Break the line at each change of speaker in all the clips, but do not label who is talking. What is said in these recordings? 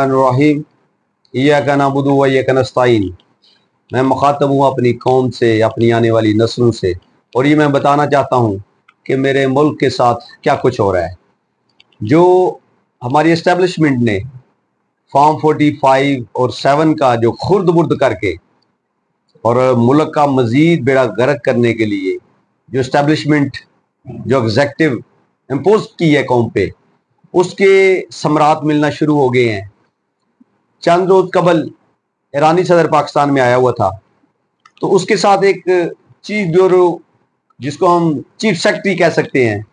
रहीम इय्याका नअबुदु व इय्याका नस्तईन। मैं मुखातब हूँ अपनी कौम से, अपनी आने वाली नस्लों से, और ये मैं बताना चाहता हूँ कि मेरे मुल्क के साथ क्या कुछ हो रहा है। जो हमारी इस्टेब्लिशमेंट ने फॉर्म 45 और 7 का जो खुर्द बुर्द करके और मुल्क का मज़ीद बेड़ा गर्क करने के लिए जो इस्टेब्लिशमेंट जो एग्जेक्टिव इम्पोज की है कौम पे, उसके समरात मिलना शुरू हो गए हैं। चंद रोज कबल ईरानी सदर पाकिस्तान में आया हुआ था, तो उसके साथ एक चीफ ब्यूरो, जिसको हम चीफ सेक्रेटरी कह सकते हैं,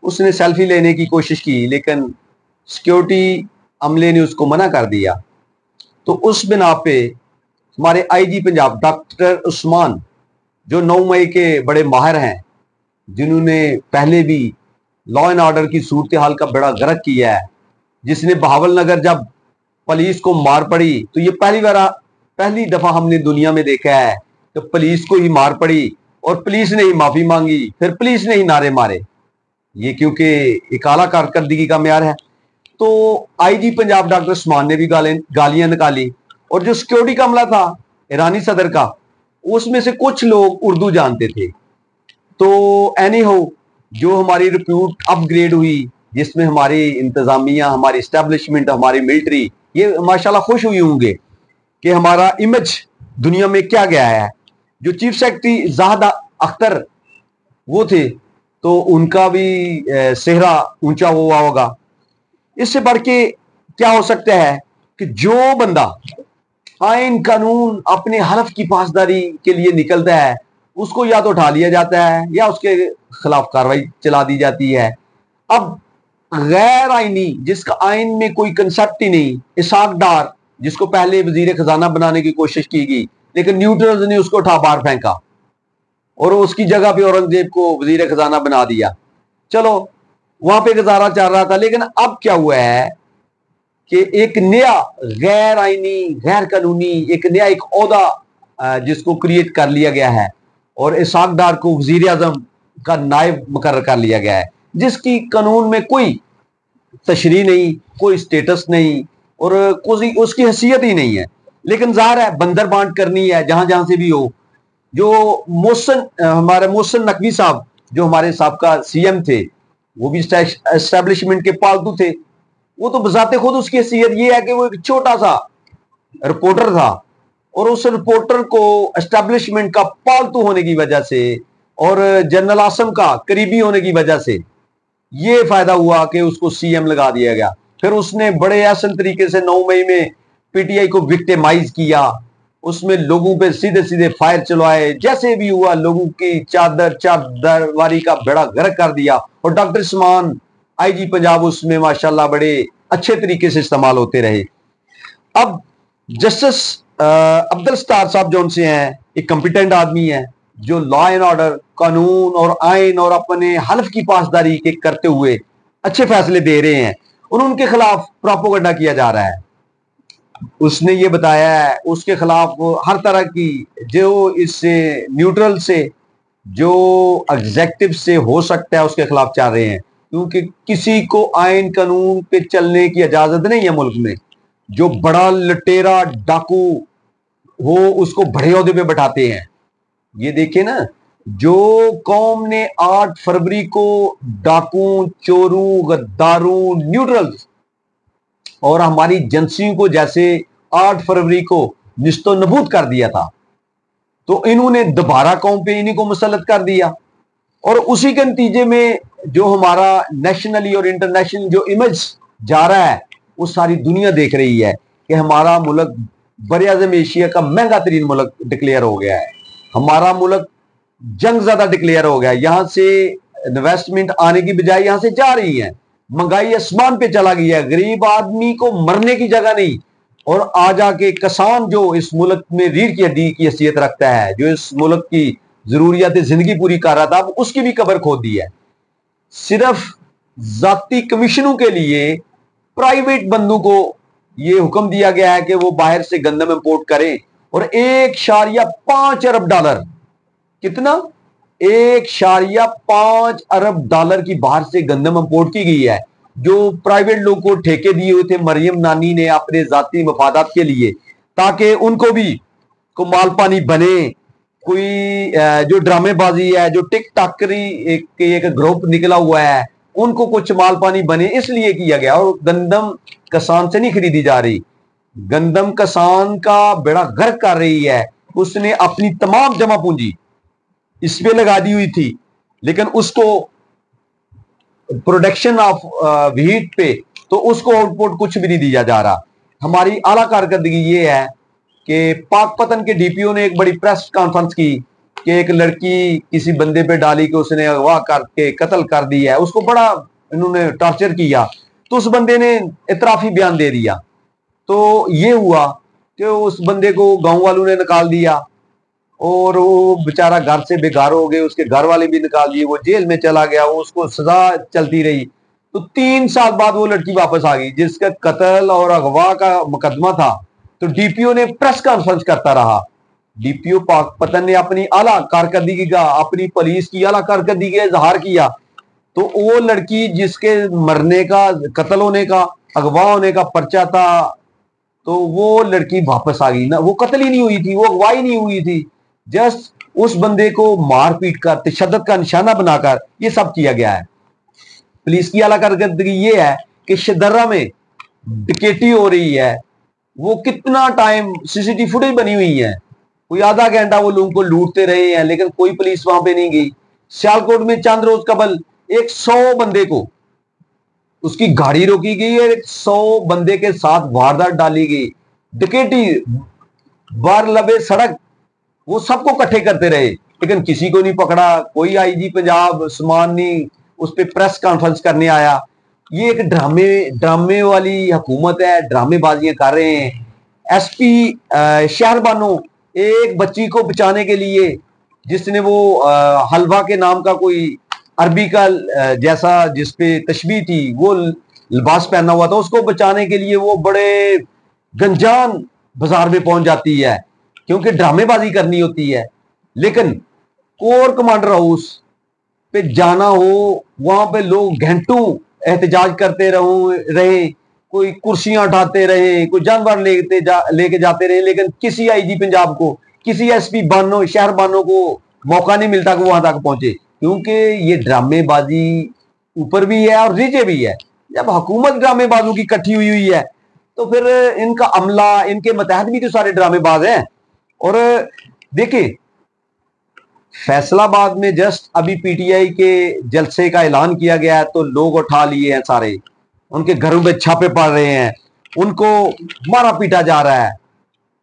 उसने सेल्फी लेने की कोशिश की, लेकिन सिक्योरिटी अमले ने उसको मना कर दिया। तो उस बिना पे हमारे आईजी पंजाब डॉक्टर उस्मान, जो 9 मई के बड़े माहिर हैं, जिन्होंने पहले भी लॉ एंड ऑर्डर की सूरत हाल का बड़ा गर्क किया है, जिसने बहावल नगर जब पुलिस को मार पड़ी तो ये पहली दफा हमने दुनिया में देखा है कि पुलिस को ही मार पड़ी और पुलिस ने ही माफी मांगी, फिर पुलिस ने ही नारे मारे। ये क्योंकि एक आला कारकर्दगी का म्यार है। तो आईजी पंजाब डॉक्टर उस्मान ने भी गालियां निकाली, और जो सिक्योरिटी का अमला था ईरानी सदर का, उसमें से कुछ लोग उर्दू जानते थे। तो एनी हो, जो हमारी रिप्यूट अपग्रेड हुई, जिसमें हमारी इंतजामिया, हमारी इस्टेब्लिशमेंट, हमारी मिलिट्री, ये माशाल्लाह खुश हुई होंगे कि हमारा इमेज दुनिया में क्या गया है। जो चीफ सेक्रेटरी जाहिद अख्तर वो थे, तो उनका भी सेहरा ऊंचा हुआ होगा। इससे बढ़ के क्या हो सकता है कि जो बंदा आइन कानून अपने हलफ की पासदारी के लिए निकलता है, उसको या तो उठा लिया जाता है या उसके खिलाफ कार्रवाई चला दी जाती है। अब गैर आइनी, जिसका आइन में कोई कंसेप्ट ही नहीं, इसाक डार, जिसको पहले वजीर खजाना बनाने की कोशिश की गई, लेकिन न्यूट्रल्स ने उसको उठा बाहर फेंका और उसकी जगह पे औरंगजेब को वजीर खजाना बना दिया। चलो, वहां पे गुजारा चल रहा था। लेकिन अब क्या हुआ है कि एक नया गैर आइनी, गैर कानूनी एक नया एक ओहदा जिसको क्रिएट कर लिया गया है, और इसाक डार को वजीर आजम का नायब मुकर्रर कर लिया गया है, जिसकी कानून में कोई तशरीह नहीं, कोई स्टेटस नहीं, और कोई उसकी हैसियत ही नहीं है। लेकिन जाहिर है बंदर बांट करनी है जहां जहां से भी हो। जो हमारे मोहसिन नकवी साहब, जो हमारे साहब सीएम थे, वो भी एस्टेब्लिशमेंट के पालतू थे। वो तो बजाते खुद उसकी हैसियत ये है कि वो एक छोटा सा रिपोर्टर था, और उस रिपोर्टर को एस्टेब्लिशमेंट का पालतू होने की वजह से और जनरल आसम का करीबी होने की वजह से ये फायदा हुआ कि उसको सीएम लगा दिया गया। फिर उसने बड़े असल तरीके से 9 मई में पीटीआई को विक्टिमाइज किया, उसमें लोगों पे सीधे सीधे फायर चलवाए, जैसे भी हुआ लोगों की चादरवारी का बेड़ा गर्क कर दिया। और डॉक्टर उस्मान आईजी पंजाब उसमें माशाल्लाह बड़े अच्छे तरीके से इस्तेमाल होते रहे। अब जस्टिस अब्दुल सत्तार साहब जो उनसे हैं, एक कॉम्पिटेंट आदमी है, जो लॉ एंड ऑर्डर, कानून और आइन और अपने हल्फ की पासदारी के करते हुए अच्छे फैसले दे रहे हैं, और उनके खिलाफ प्रोपेगेंडा किया जा रहा है। उसने ये बताया है उसके खिलाफ हर तरह की, जो इससे न्यूट्रल से, जो एग्जेक्टिव से हो सकता है, उसके खिलाफ चल रहे हैं, क्योंकि किसी को आइन कानून पे चलने की इजाजत नहीं है मुल्क में। जो बड़ा लटेरा डाकू हो उसको बड़े ओहदे पे बैठाते हैं। ये देखिए ना, जो कौम ने 8 फरवरी को डाकू, चोरू, गद्दारू, न्यूट्रल्स और हमारी एजेंसियों को जैसे 8 फरवरी को निस्तो नबूद कर दिया था, तो इन्होंने दोबारा कौम पे इन्हीं को मुसल्लत कर दिया। और उसी के नतीजे में जो हमारा नेशनली और इंटरनेशनल जो इमेज जा रहा है, वो सारी दुनिया देख रही है कि हमारा मुल्क बरआज़म एशिया का महंगा तरीन मुल्क डिक्लेयर हो गया है। हमारा मुल्क जंग ज्यादा डिक्लेयर हो गया है। यहां से इन्वेस्टमेंट आने की बजाय यहां से जा रही है। महंगाई आसमान पे चला गया है, गरीब आदमी को मरने की जगह नहीं। और आ जाके किसान जो इस मुल्क में रीढ़ की हड्डी की हैसियत रखता है, जो इस मुल्क की जरूरियात जिंदगी पूरी कर रहा था, अब उसकी भी कब्र खोद दी है। सिर्फ जाती कमीशनों के लिए प्राइवेट बंदों को यह हुक्म दिया गया है कि वो बाहर से गंदम इंपोर्ट करें, और 1.5 अरब डॉलर, कितना, 1.5 अरब डॉलर की बाहर से गंदम इंपोर्ट की गई है। जो प्राइवेट लोग को ठेके दिए हुए थे मरियम नानी ने अपने जाती मफादात के लिए, ताकि उनको भी को माल पानी बने। कोई जो ड्रामेबाजी है, जो टिक टाकरी एक ग्रुप निकला हुआ है, उनको कुछ माल पानी बने, इसलिए किया गया। और गंदम किसान से नहीं खरीदी जा रही, गंदम किसान का बेड़ा गर्क कर रही है। उसने अपनी तमाम जमा पूंजी इस पे लगा दी हुई थी, लेकिन उसको प्रोडक्शन ऑफ व्हीट पे तो उसको आउटपुट कुछ भी नहीं दिया जा रहा। हमारी आला कारकर्दगी ये है कि पाकपतन के डीपीओ ने एक बड़ी प्रेस कॉन्फ्रेंस की कि एक लड़की किसी बंदे पे डाली कि उसने अगवा करके कत्ल कर दिया है, उसको बड़ा इन्होंने टॉर्चर किया, तो उस बंदे ने इतराफी बयान दे दिया। तो ये हुआ कि उस बंदे को गांव वालों ने निकाल दिया और वो बेचारा घर से बेघर हो गए, उसके घर वाले भी निकाल दिए, वो जेल में चला गया, उसको सजा चलती रही। तो 3 साल बाद वो लड़की वापस आ गई जिसका कत्ल और अगवा का मुकदमा था। तो डीपीओ ने प्रेस कॉन्फ्रेंस करता रहा। डीपीओ पाकपतन ने अपनी आला कारकर्दगी का, अपनी पुलिस की आला कारकर्दगी का इजहार किया। तो वो लड़की जिसके मरने का, कत्ल होने का, अगवा होने का पर्चा था, तो वो लड़की वापस आ गई ना। वो कत्ल ही नहीं हुई थी, वो अगवाई नहीं हुई थी, जस्ट उस बंदे को मार पीट कर, तशद्दुद का निशाना बनाकर ये सब किया गया है। पुलिस की आला कारकर्दगी ये है कि शदर्रा में डकैती हो रही है, वो कितना टाइम सीसीटीवी फुटेज बनी हुई है, कोई आधा घंटा वो लोगों को लूटते रहे हैं, लेकिन कोई पुलिस वहां पे नहीं गई। सियालकोट में चंद रोज कबल 100 बंदे को उसकी गाड़ी रोकी गई है, 100 बंदे के साथ वारदात डाली गई, डकैती, बार लबे सड़क, वो सबको इकट्ठे करते रहे, लेकिन किसी को नहीं पकड़ा। कोई आईजी पंजाब उस्मान नहीं उस पर प्रेस कॉन्फ्रेंस करने आया। ये एक ड्रामे वाली हुकूमत है, ड्रामेबाजियां कर रहे हैं। एसपी शहरबानो एक बच्ची को बचाने के लिए, जिसने वो हलवा के नाम का कोई अरबी का जैसा जिसपे तशबीह थी, वो लिबास पहना हुआ था, उसको बचाने के लिए वो बड़े गंजान बाजार में पहुंच जाती है क्योंकि ड्रामेबाजी करनी होती है। लेकिन कोर कमांडर हाउस पे जाना हो, वहां पे लोग घंटों एहतजाज करते रहे, कोई कुर्सियां उठाते रहे, कोई जानवर लेके जाते रहे, लेकिन किसी आईजी पंजाब को, किसी एसपी बानो, शहर बानो को मौका नहीं मिलता कि वो वहां तक पहुंचे, क्योंकि ये ड्रामेबाजी ऊपर भी है और नीचे भी है। जब हुकूमत ड्रामेबाजों की इकट्ठी हुई है तो फिर इनका अमला, इनके मतहत भी तो सारे ड्रामेबाज हैं। और देखिए, फैसलाबाद में जस्ट अभी पीटीआई के जलसे का ऐलान किया गया है, तो लोग उठा लिए हैं सारे, उनके घरों पे छापे पड़ रहे हैं, उनको मारा पीटा जा रहा है।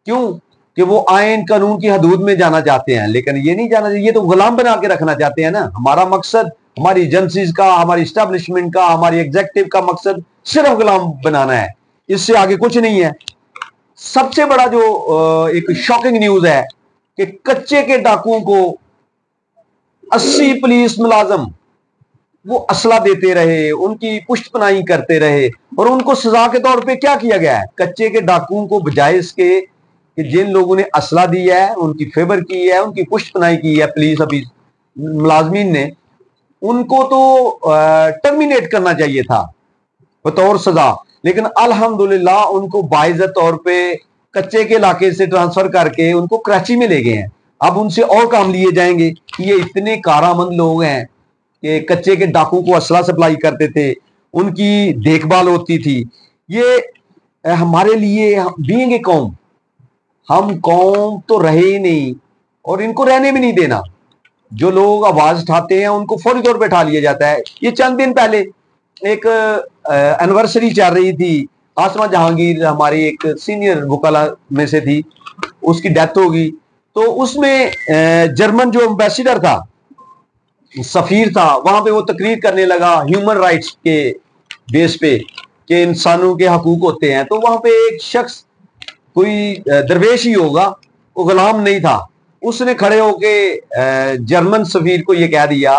क्यों? कि वो आयन कानून की हदूद में जाना चाहते हैं, लेकिन ये नहीं जाना चाहिए, ये तो गुलाम बना के रखना चाहते हैं ना। हमारा मकसद, हमारी एजेंसीज का, हमारी एस्टेब्लिशमेंट का, हमारी एग्जीक्यूटिव का मकसद सिर्फ गुलाम बनाना है, इससे आगे कुछ नहीं है। सबसे बड़ा जो एक शॉकिंग न्यूज है कि कच्चे के डाकुओं को 80 पुलिस मुलाजम वो असला देते रहे, उनकी पुष्टपनाही करते रहे, और उनको सजा के तौर पे क्या किया गया है? कच्चे के डाकुओं को बजाय इसके कि जिन लोगों ने असला दिया है, उनकी फेवर की है, उनकी पुष्टपनाही की है पुलिस ऑफिस मुलाजमीन ने, उनको तो टर्मिनेट करना चाहिए था बतौर सजा। लेकिन अल्हम्दुलिल्लाह उनको बाइज्जत तौर पे कच्चे के इलाके से ट्रांसफर करके उनको कराची में ले गए हैं। अब उनसे और काम लिए जाएंगे कि ये इतने कारामंद लोग हैं कि कच्चे के डाकू को असला सप्लाई करते थे, उनकी देखभाल होती थी। ये हमारे लिए बीइंग ए कौम, हम कौम तो रहे ही नहीं और इनको रहने भी नहीं देना। जो लोग आवाज उठाते हैं उनको फौरी तौर पे उठा लिया जाता है। ये चंद दिन पहले एक एनिवर्सरी चल रही थी, आसमा जहांगीर हमारी एक सीनियर वकाला में से थी, उसकी डेथ होगी। तो उसमें जर्मन जो एम्बेसडर था, सफीर था, वहां पे वो तकरीर करने लगा ह्यूमन राइट्स के बेस पे कि इंसानों के हकूक होते हैं। तो वहां पे एक शख्स, कोई दरवेश ही होगा, वो गुलाम नहीं था, उसने खड़े होके जर्मन सफीर को ये कह दिया,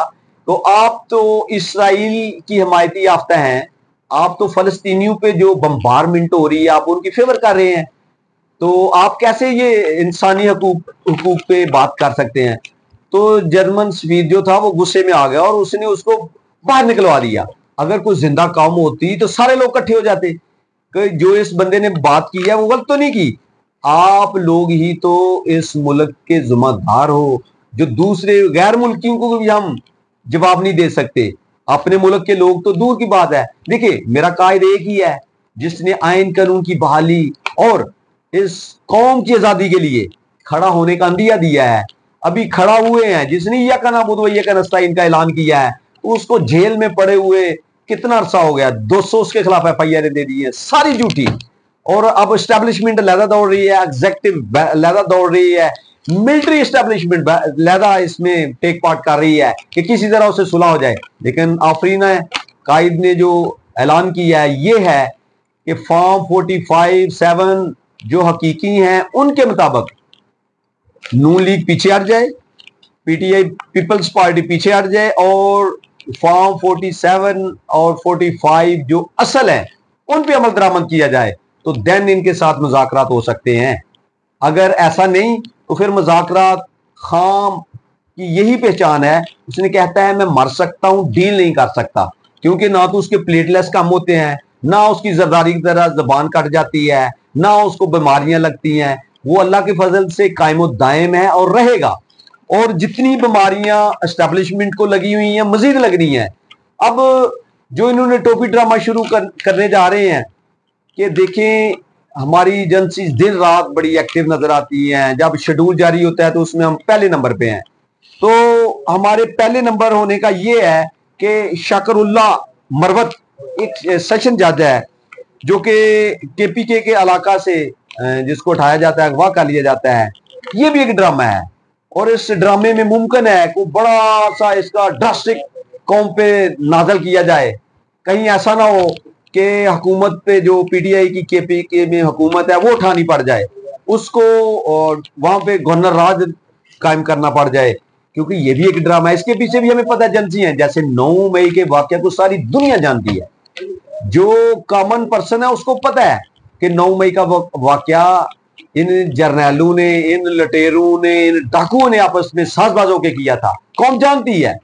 तो आप तो इसराइल की हमायती याफ्ता हैं, आप तो फलस्तीनियों पे जो बम्बारमेंट हो रही है आप उनकी फेवर कर रहे हैं, तो आप कैसे ये इंसानी हकूक पे बात कर सकते हैं? तो जर्मन सफीर जो था वो गुस्से में आ गया और उसने उसको बाहर निकलवा दिया। अगर कोई जिंदा कौम होती तो सारे लोग इकट्ठे हो जाते कि जो इस बंदे ने बात की है वो गलत तो नहीं की। आप लोग ही तो इस मुल्क के जिम्मेदार हो, जो दूसरे गैर मुल्कियों को भी हम जवाब नहीं दे सकते, अपने मुल्क के लोग तो दूर की बात है। देखिए, मेरा कायद एक ही है जिसने आइन कानून की बहाली और इस कौम की आजादी के लिए खड़ा होने का अंदिया दिया है। अभी खड़ा हुए हैं जिसने इय्याका नअबुदु व इय्याका नस्तईन का ऐलान किया है, उसको जेल में पड़े हुए कितना अरसा हो गया, 200 उसके खिलाफ एफआईआर दे दी है, सारी झूठी। और अब एस्टेब्लिशमेंट लहदा दौड़ रही है, एग्जेक्टिव लहदा दौड़ रही है, मिलिट्री एस्टेब्लिशमेंट लहदा इसमें टेक पार्ट कर रही है कि किसी तरह उसे सुलह हो जाए। लेकिन आफरीन कायद ने जो ऐलान किया है ये है कि फॉर्म 45(7) जो हकीकी हैं उनके मुताबिक नून लीग पीछे हट जाए, पीटीआई पीपल्स पार्टी पीछे हट जाए, और फॉर्म 47 और 45 जो असल है उन पे अमल दरामद किया जाए, तो देन इनके साथ मुज़ाकरात हो सकते हैं। अगर ऐसा नहीं तो फिर मुज़ाकरात खाम की यही पहचान है। उसने कहता है मैं मर सकता हूं, डील नहीं कर सकता, क्योंकि ना तो उसके प्लेटलेट्स कम होते हैं, ना उसकी जरदारी की तरह जबान कट जाती है, ना उसको बीमारियां लगती हैं। वो अल्लाह के फजल से कायम दायम है और रहेगा। और जितनी बीमारियां एस्टेब्लिशमेंट को लगी हुई हैं मजीद लग रही हैं। अब जो इन्होंने टोपी ड्रामा शुरू करने जा रहे हैं कि देखें हमारी एजेंसी दिन रात बड़ी एक्टिव नजर आती हैं, जब शेड्यूल जारी होता है तो उसमें हम पहले नंबर पे हैं। तो हमारे पहले नंबर होने का ये है कि शकरुल्ला मरवत एक सेशन जज है जो कि केपीके के इलाका से जिसको उठाया जाता है, अगवा कर लिया जाता है। ये भी एक ड्रामा है और इस ड्रामे में मुमकिन है को बड़ा सा इसका ड्रास्टिक कौम पे नाजल किया जाए। कहीं ऐसा ना हो कि हुकूमत पे जो पीटीआई की केपीके में हुकूमत है वो उठानी पड़ जाए, उसको और वहां पे गवर्नर राज कायम करना पड़ जाए, क्योंकि ये भी एक ड्रामा है। इसके पीछे भी हमें पता है एजेंसी है, जैसे 9 मई के वाकया को सारी दुनिया जानती है। जो कॉमन पर्सन है उसको पता है कि 9 मई का वाकया इन जर्नैलों ने, इन लटेरों ने, इन डाकुओं ने आपस में साजबाज होकर किया था, कौम जानती है।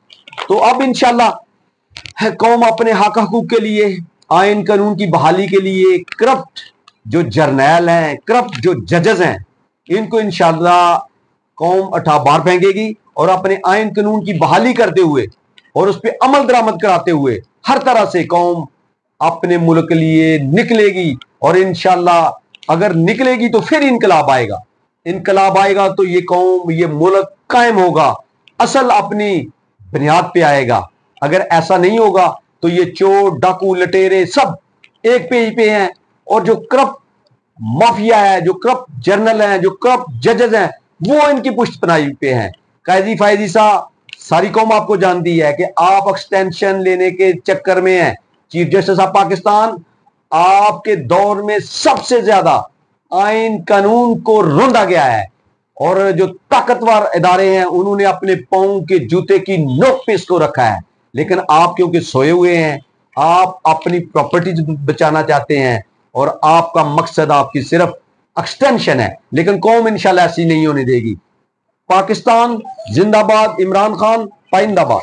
तो अब इंशाल्लाह कौम अपने हक हकूक के लिए, आइन कानून की बहाली के लिए करप्ट जो जर्नैल हैं, करप्ट जो जजेस हैं, इनको इंशाल्लाह कौम उठा बाहर फेंकेगी और अपने आइन कानून की बहाली करते हुए और उस पर अमल दरामद कराते हुए हर तरह से कौम अपने मुल्क के लिए निकलेगी। और इंशाल्लाह अगर निकलेगी तो फिर इनकलाब आएगा, इनकलाब आएगा तो ये कौम, ये मुल्क कायम होगा, असल अपनी बुनियाद पे आएगा। अगर ऐसा नहीं होगा तो ये चोर डाकू लटेरे सब एक पेज पे हैं, और जो करप्ट माफिया है, जो करप्ट जर्नल हैं, जो करप्ट जजेस हैं, वो इनकी पुष्टपनाही पे हैं। कैदी फायदी सा सारी कौम आपको जानती है कि आप एक्सटेंशन लेने के चक्कर में हैं। चीफ जस्टिस ऑफ पाकिस्तान, आपके दौर में सबसे ज्यादा आइन कानून को रोंदा गया है, और जो ताकतवर इदारे हैं उन्होंने अपने पांव के जूते की नोक पे इसको रखा है। लेकिन आप क्योंकि सोए हुए हैं, आप अपनी प्रॉपर्टी बचाना चाहते हैं और आपका मकसद आपकी सिर्फ एक्सटेंशन है। लेकिन कौम इंशाल्लाह ऐसी नहीं होने देगी। पाकिस्तान जिंदाबाद, इमरान खान पाइंदाबाद।